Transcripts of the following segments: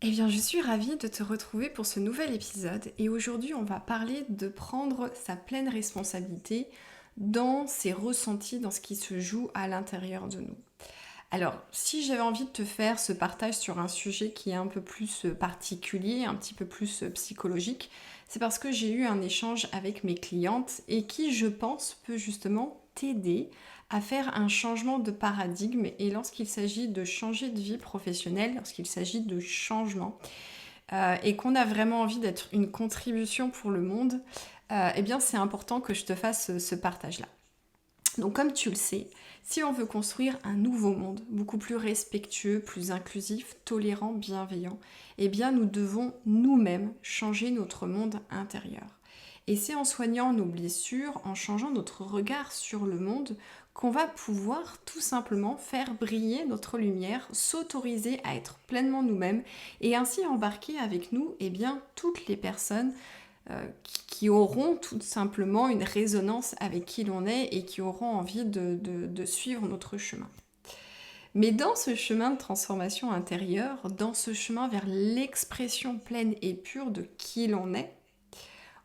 Eh bien, je suis ravie de te retrouver pour ce nouvel épisode et aujourd'hui, on va parler de prendre sa pleine responsabilité dans ses ressentis, dans ce qui se joue à l'intérieur de nous. Alors, si j'avais envie de te faire ce partage sur un sujet qui est un peu plus particulier, un petit peu plus psychologique, c'est parce que j'ai eu un échange avec mes clientes et qui, je pense, peut justement t'aider à faire un changement de paradigme et lorsqu'il s'agit de changer de vie professionnelle, lorsqu'il s'agit de changement et qu'on a vraiment envie d'être une contribution pour le monde, eh bien c'est important que je te fasse ce partage-là. Donc comme tu le sais, si on veut construire un nouveau monde, beaucoup plus respectueux, plus inclusif, tolérant, bienveillant, eh bien nous devons nous-mêmes changer notre monde intérieur. Et c'est en soignant nos blessures, en changeant notre regard sur le monde, qu'on va pouvoir tout simplement faire briller notre lumière, s'autoriser à être pleinement nous-mêmes et ainsi embarquer avec nous eh bien, toutes les personnes qui auront tout simplement une résonance avec qui l'on est et qui auront envie de suivre notre chemin. Mais dans ce chemin de transformation intérieure, dans ce chemin vers l'expression pleine et pure de qui l'on est,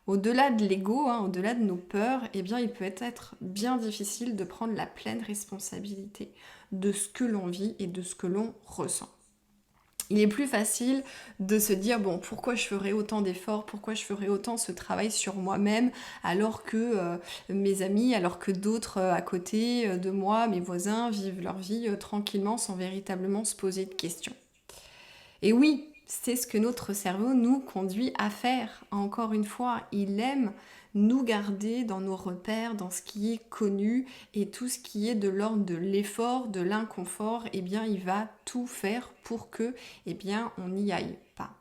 au-delà de l'ego, au-delà de nos peurs, eh bien, il peut être bien difficile de prendre la pleine responsabilité de ce que l'on vit et de ce que l'on ressent. Il est plus facile de se dire, bon, pourquoi je ferais autant d'efforts, pourquoi je ferais autant ce travail sur moi-même, alors que mes amis, alors que d'autres à côté de moi, mes voisins, vivent leur vie tranquillement sans véritablement se poser de questions. Et oui, c'est ce que notre cerveau nous conduit à faire. Encore une fois, il aime nous garder dans nos repères, dans ce qui est connu et tout ce qui est de l'ordre de l'effort, de l'inconfort, eh bien il va tout faire pour que eh bien on n'y aille pas.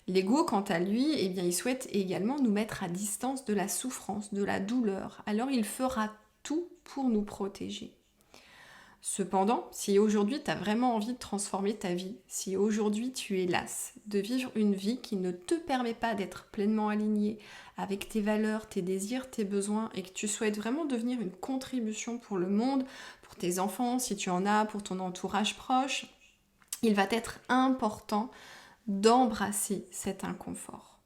L'ego, quant à lui, eh bien il souhaite également nous mettre à distance de la souffrance, de la douleur. Alors il fera tout pour nous protéger. Cependant, si aujourd'hui tu as vraiment envie de transformer ta vie, si aujourd'hui tu es lasse de vivre une vie qui ne te permet pas d'être pleinement alignée avec tes valeurs, tes désirs, tes besoins et que tu souhaites vraiment devenir une contribution pour le monde, pour tes enfants, si tu en as, pour ton entourage proche, il va être important d'embrasser cet inconfort.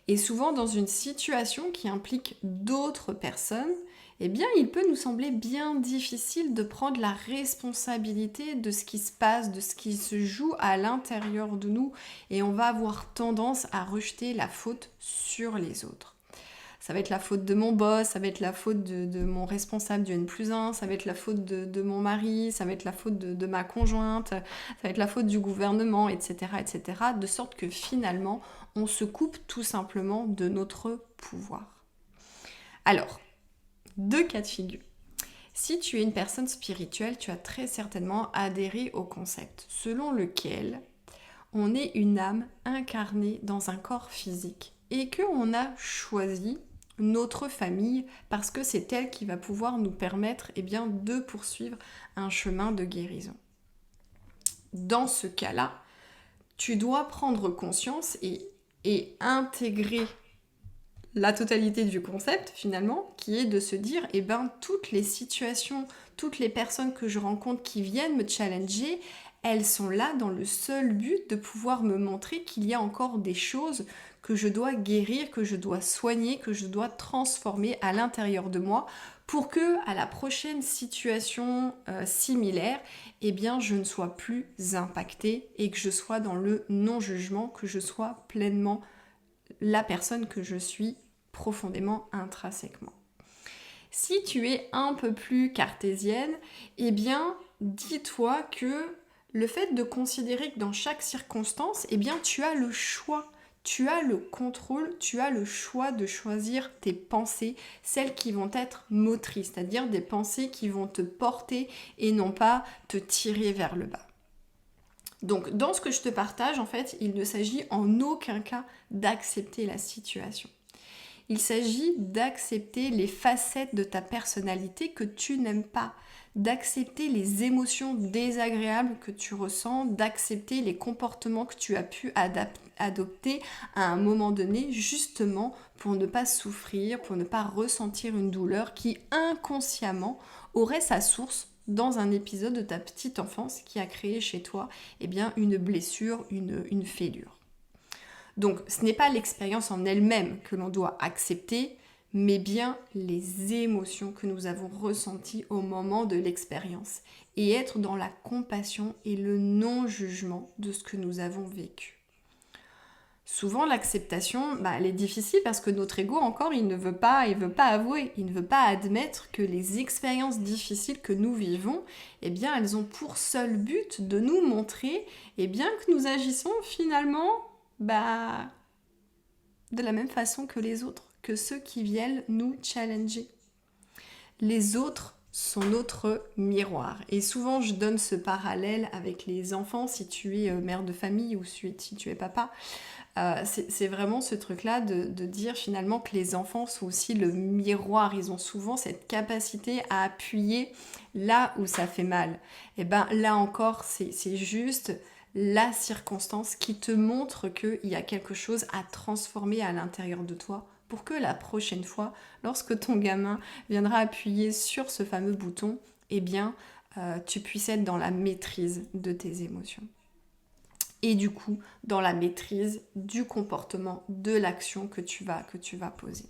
Et souvent dans une situation qui implique d'autres personnes, eh bien il peut nous sembler bien difficile de prendre la responsabilité de ce qui se passe, de ce qui se joue à l'intérieur de nous et on va avoir tendance à rejeter la faute sur les autres. Ça va être la faute de mon boss, ça va être la faute de mon responsable du N+1, ça va être la faute de mon mari, ça va être la faute de ma conjointe, ça va être la faute du gouvernement, etc., etc. De sorte que finalement, on se coupe tout simplement de notre pouvoir. Alors, deux cas de figure. Si tu es une personne spirituelle, tu as très certainement adhéré au concept selon lequel on est une âme incarnée dans un corps physique et qu'on a choisi notre famille parce que c'est elle qui va pouvoir nous permettre eh bien, de poursuivre un chemin de guérison. Dans ce cas-là, tu dois prendre conscience et intégrer la totalité du concept finalement, qui est de se dire, eh ben toutes les situations, toutes les personnes que je rencontre qui viennent me challenger, elles sont là dans le seul but de pouvoir me montrer qu'il y a encore des choses que je dois guérir, que je dois soigner, que je dois transformer à l'intérieur de moi pour que à la prochaine situation similaire, eh bien je ne sois plus impactée et que je sois dans le non-jugement, que je sois pleinement la personne que je suis profondément intrinsèquement. Si tu es un peu plus cartésienne, eh bien, dis-toi que le fait de considérer que dans chaque circonstance, eh bien, tu as le choix, tu as le contrôle, tu as le choix de choisir tes pensées, celles qui vont être motrices, c'est-à-dire des pensées qui vont te porter et non pas te tirer vers le bas. Donc, dans ce que je te partage, en fait, il ne s'agit en aucun cas d'accepter la situation. Il s'agit d'accepter les facettes de ta personnalité que tu n'aimes pas, d'accepter les émotions désagréables que tu ressens, d'accepter les comportements que tu as pu adopter à un moment donné, justement pour ne pas souffrir, pour ne pas ressentir une douleur qui inconsciemment aurait sa source dans un épisode de ta petite enfance qui a créé chez toi une blessure, une fêlure. Donc ce n'est pas l'expérience en elle-même que l'on doit accepter, mais bien les émotions que nous avons ressenties au moment de l'expérience et être dans la compassion et le non-jugement de ce que nous avons vécu. Souvent l'acceptation, elle est difficile parce que notre ego encore, il veut pas avouer, il ne veut pas admettre que les expériences difficiles que nous vivons, elles ont pour seul but de nous montrer que nous agissons finalement de la même façon que les autres, que ceux qui viennent nous challenger. Les autres sont notre miroir. Et souvent, je donne ce parallèle avec les enfants, si tu es mère de famille ou si tu es papa. C'est vraiment ce truc-là de dire finalement que les enfants sont aussi le miroir. Ils ont souvent cette capacité à appuyer là où ça fait mal. Et là encore, c'est juste la circonstance qui te montre qu'il y a quelque chose à transformer à l'intérieur de toi pour que la prochaine fois, lorsque ton gamin viendra appuyer sur ce fameux bouton, tu puisses être dans la maîtrise de tes émotions. Et du coup, dans la maîtrise du comportement, de l'action que tu vas poser.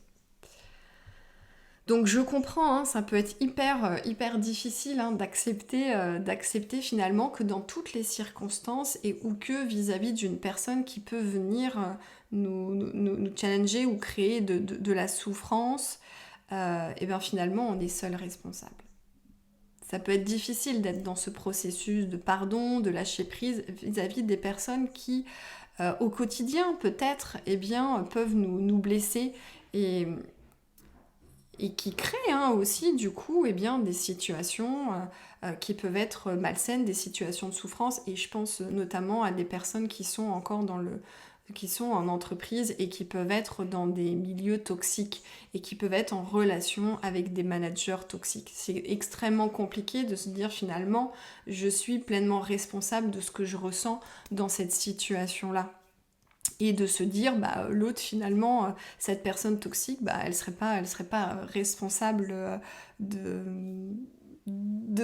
Donc je comprends, ça peut être hyper difficile d'accepter finalement que dans toutes les circonstances ou que vis-à-vis d'une personne qui peut venir nous challenger ou créer de la souffrance, finalement on est seul responsable. Ça peut être difficile d'être dans ce processus de pardon, de lâcher prise vis-à-vis des personnes qui, au quotidien peut-être, peuvent nous blesser et qui créent aussi du coup des situations qui peuvent être malsaines, des situations de souffrance. Et je pense notamment à des personnes qui sont encore qui sont en entreprise et qui peuvent être dans des milieux toxiques et qui peuvent être en relation avec des managers toxiques. C'est extrêmement compliqué de se dire finalement je suis pleinement responsable de ce que je ressens dans cette situation-là. Et de se dire, l'autre finalement, cette personne toxique, elle serait pas responsable de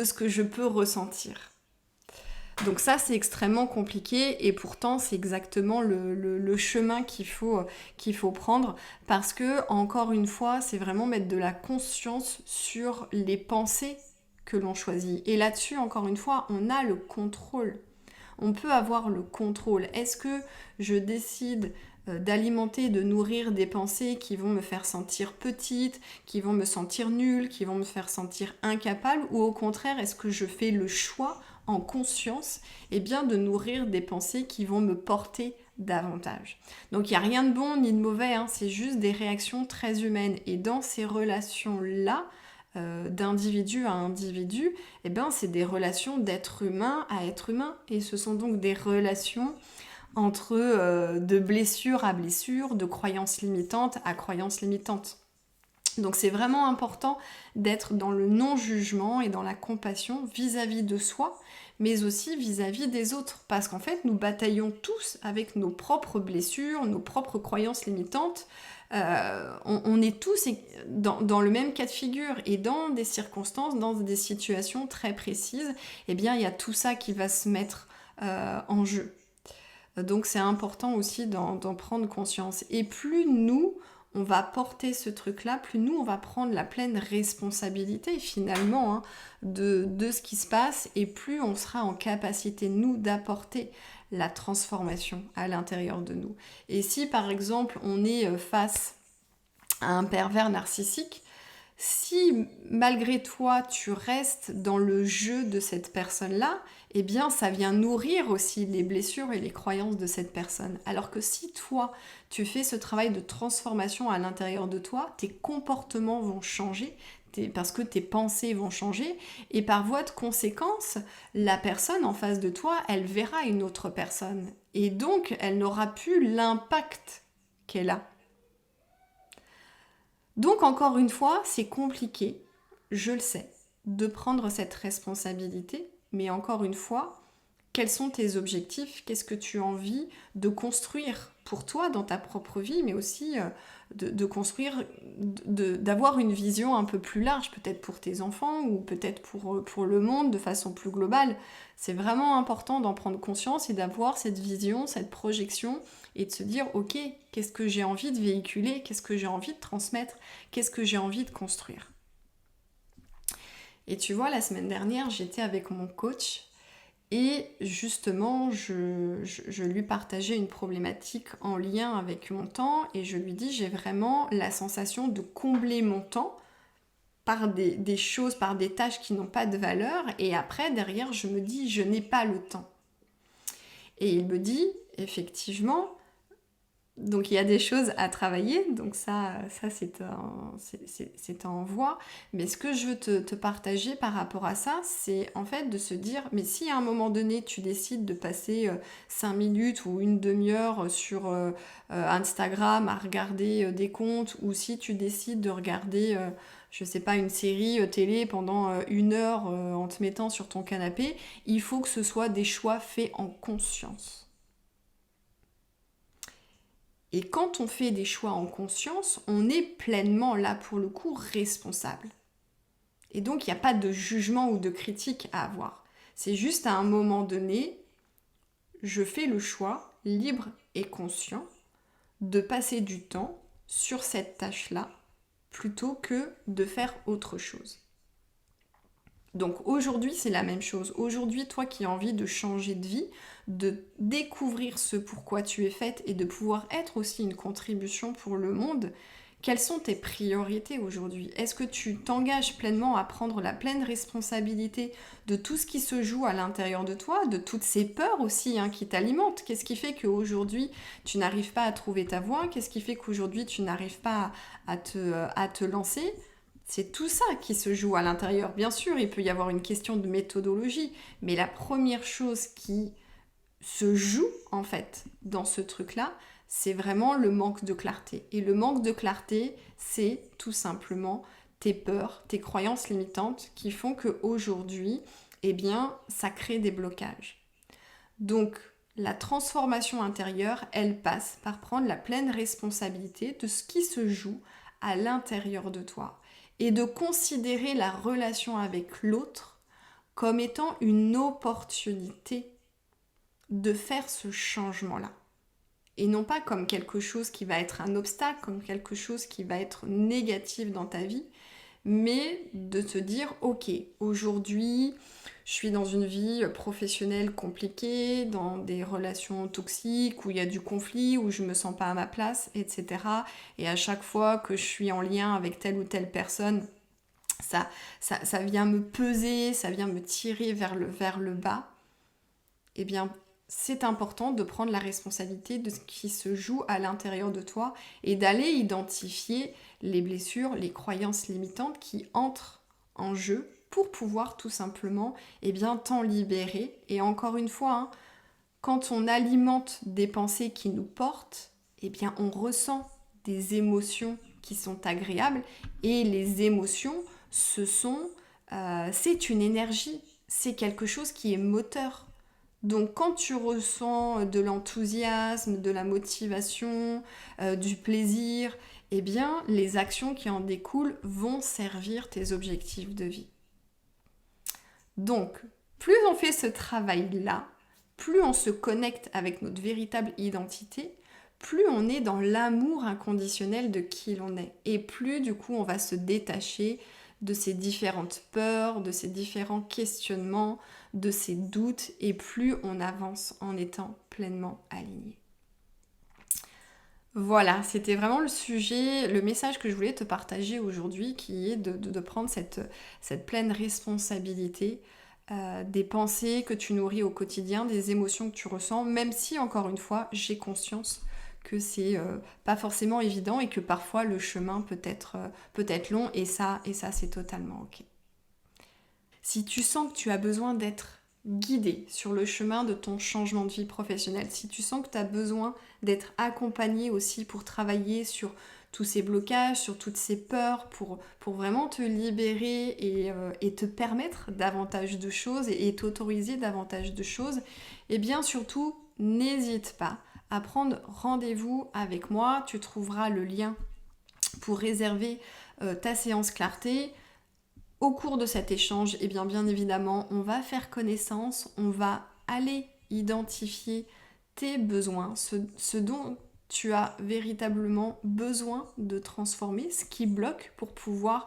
ce que je peux ressentir. Donc ça, c'est extrêmement compliqué et pourtant, c'est exactement le chemin qu'il faut prendre parce que, encore une fois, c'est vraiment mettre de la conscience sur les pensées que l'on choisit. Et là-dessus, encore une fois, on a le contrôle. On peut avoir le contrôle. Est-ce que je décide d'alimenter, de nourrir des pensées qui vont me faire sentir petite, qui vont me sentir nulle, qui vont me faire sentir incapable, ou au contraire, est-ce que je fais le choix en conscience de nourrir des pensées qui vont me porter davantage. Donc il n'y a rien de bon ni de mauvais, c'est juste des réactions très humaines. Et dans ces relations-là, d'individu à individu, c'est des relations d'être humain à être humain. Et ce sont donc des relations entre de blessure à blessure, de croyances limitantes à croyances limitantes. Donc c'est vraiment important d'être dans le non-jugement et dans la compassion vis-à-vis de soi, mais aussi vis-à-vis des autres. Parce qu'en fait, nous bataillons tous avec nos propres blessures, nos propres croyances limitantes. On est tous dans le même cas de figure et dans des circonstances, dans des situations très précises, il y a tout ça qui va se mettre en jeu. Donc c'est important aussi d'en prendre conscience. Et plus on va porter ce truc-là, plus on va prendre la pleine responsabilité finalement de ce qui se passe et plus on sera en capacité, d'apporter la transformation à l'intérieur de nous. Et si par exemple on est face à un pervers narcissique, si malgré toi tu restes dans le jeu de cette personne-là, ça vient nourrir aussi les blessures et les croyances de cette personne. Alors que si toi tu fais ce travail de transformation à l'intérieur de toi, tes comportements vont changer, parce que tes pensées vont changer, et par voie de conséquence, la personne en face de toi, elle verra une autre personne. Et donc, elle n'aura plus l'impact qu'elle a. Donc, encore une fois, c'est compliqué, je le sais, de prendre cette responsabilité, mais encore une fois, quels sont tes objectifs, qu'est-ce que tu as envie de construire pour toi dans ta propre vie, mais aussi de construire, d'avoir une vision un peu plus large, peut-être pour tes enfants ou peut-être pour le monde de façon plus globale. C'est vraiment important d'en prendre conscience et d'avoir cette vision, cette projection et de se dire ok, qu'est-ce que j'ai envie de véhiculer, qu'est-ce que j'ai envie de transmettre, qu'est-ce que j'ai envie de construire. Et tu vois, la semaine dernière, j'étais avec mon coach et justement, je lui partageais une problématique en lien avec mon temps et je lui dis, j'ai vraiment la sensation de combler mon temps par des choses, par des tâches qui n'ont pas de valeur et après, derrière, je me dis, je n'ai pas le temps. Et il me dit, effectivement, donc il y a des choses à travailler, donc ça c'est en voie. Mais ce que je veux te partager par rapport à ça, c'est en fait de se dire, mais si à un moment donné tu décides de passer 5 minutes ou une demi-heure sur Instagram à regarder des comptes, ou si tu décides de regarder, je sais pas, une série télé pendant 1 heure en te mettant sur ton canapé, il faut que ce soit des choix faits en conscience. Et quand on fait des choix en conscience, on est pleinement là pour le coup responsable. Et donc il n'y a pas de jugement ou de critique à avoir. C'est juste à un moment donné, je fais le choix libre et conscient de passer du temps sur cette tâche-là plutôt que de faire autre chose. Donc aujourd'hui, c'est la même chose. Aujourd'hui, toi qui as envie de changer de vie, de découvrir ce pourquoi tu es faite et de pouvoir être aussi une contribution pour le monde, quelles sont tes priorités aujourd'hui? Est-ce que tu t'engages pleinement à prendre la pleine responsabilité de tout ce qui se joue à l'intérieur de toi, de toutes ces peurs aussi qui t'alimentent? Qu'est-ce qui fait qu'aujourd'hui tu n'arrives pas à trouver ta voie? Qu'est-ce qui fait qu'aujourd'hui tu n'arrives pas à te lancer? C'est tout ça qui se joue à l'intérieur. Bien sûr, il peut y avoir une question de méthodologie, mais la première chose qui se joue en fait dans ce truc-là, c'est vraiment le manque de clarté. Et le manque de clarté, c'est tout simplement tes peurs, tes croyances limitantes qui font qu'aujourd'hui, eh bien, ça crée des blocages. Donc, la transformation intérieure, elle passe par prendre la pleine responsabilité de ce qui se joue à l'intérieur de toi et de considérer la relation avec l'autre comme étant une opportunité de faire ce changement-là. Et non pas comme quelque chose qui va être un obstacle, comme quelque chose qui va être négatif dans ta vie, mais de te dire, ok, aujourd'hui, je suis dans une vie professionnelle compliquée, dans des relations toxiques, où il y a du conflit, où je me sens pas à ma place, etc. Et à chaque fois que je suis en lien avec telle ou telle personne, ça vient me peser, ça vient me tirer vers le bas. Eh bien, c'est important de prendre la responsabilité de ce qui se joue à l'intérieur de toi et d'aller identifier les blessures, les croyances limitantes qui entrent en jeu pour pouvoir tout simplement t'en libérer. Et encore une fois, quand on alimente des pensées qui nous portent, on ressent des émotions qui sont agréables et les émotions, c'est une énergie, c'est quelque chose qui est moteur. Donc quand tu ressens de l'enthousiasme, de la motivation, du plaisir, les actions qui en découlent vont servir tes objectifs de vie. Donc, plus on fait ce travail-là, plus on se connecte avec notre véritable identité, plus on est dans l'amour inconditionnel de qui l'on est. Et plus du coup on va se détacher de ces différentes peurs, de ces différents questionnements, de ces doutes, et plus on avance en étant pleinement aligné. Voilà, c'était vraiment le sujet, le message que je voulais te partager aujourd'hui, qui est de prendre cette pleine responsabilité des pensées que tu nourris au quotidien, des émotions que tu ressens, même si, encore une fois, j'ai conscience que c'est pas forcément évident et que parfois le chemin peut être long, et ça c'est totalement ok. Si tu sens que tu as besoin d'être guidé sur le chemin de ton changement de vie professionnelle, si tu sens que tu as besoin d'être accompagné aussi pour travailler sur tous ces blocages, sur toutes ces peurs, pour vraiment te libérer et te permettre davantage de choses et t'autoriser davantage de choses, et bien surtout, n'hésite pas à prendre rendez-vous avec moi. Tu trouveras le lien pour réserver ta séance clarté. Au cours de cet échange, eh bien évidemment, on va faire connaissance, on va aller identifier tes besoins, ce dont tu as véritablement besoin de transformer, ce qui bloque pour pouvoir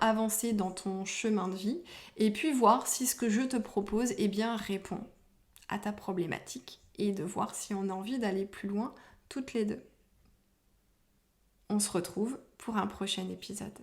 avancer dans ton chemin de vie, et puis voir si ce que je te propose répond à ta problématique, et de voir si on a envie d'aller plus loin toutes les deux. On se retrouve pour un prochain épisode.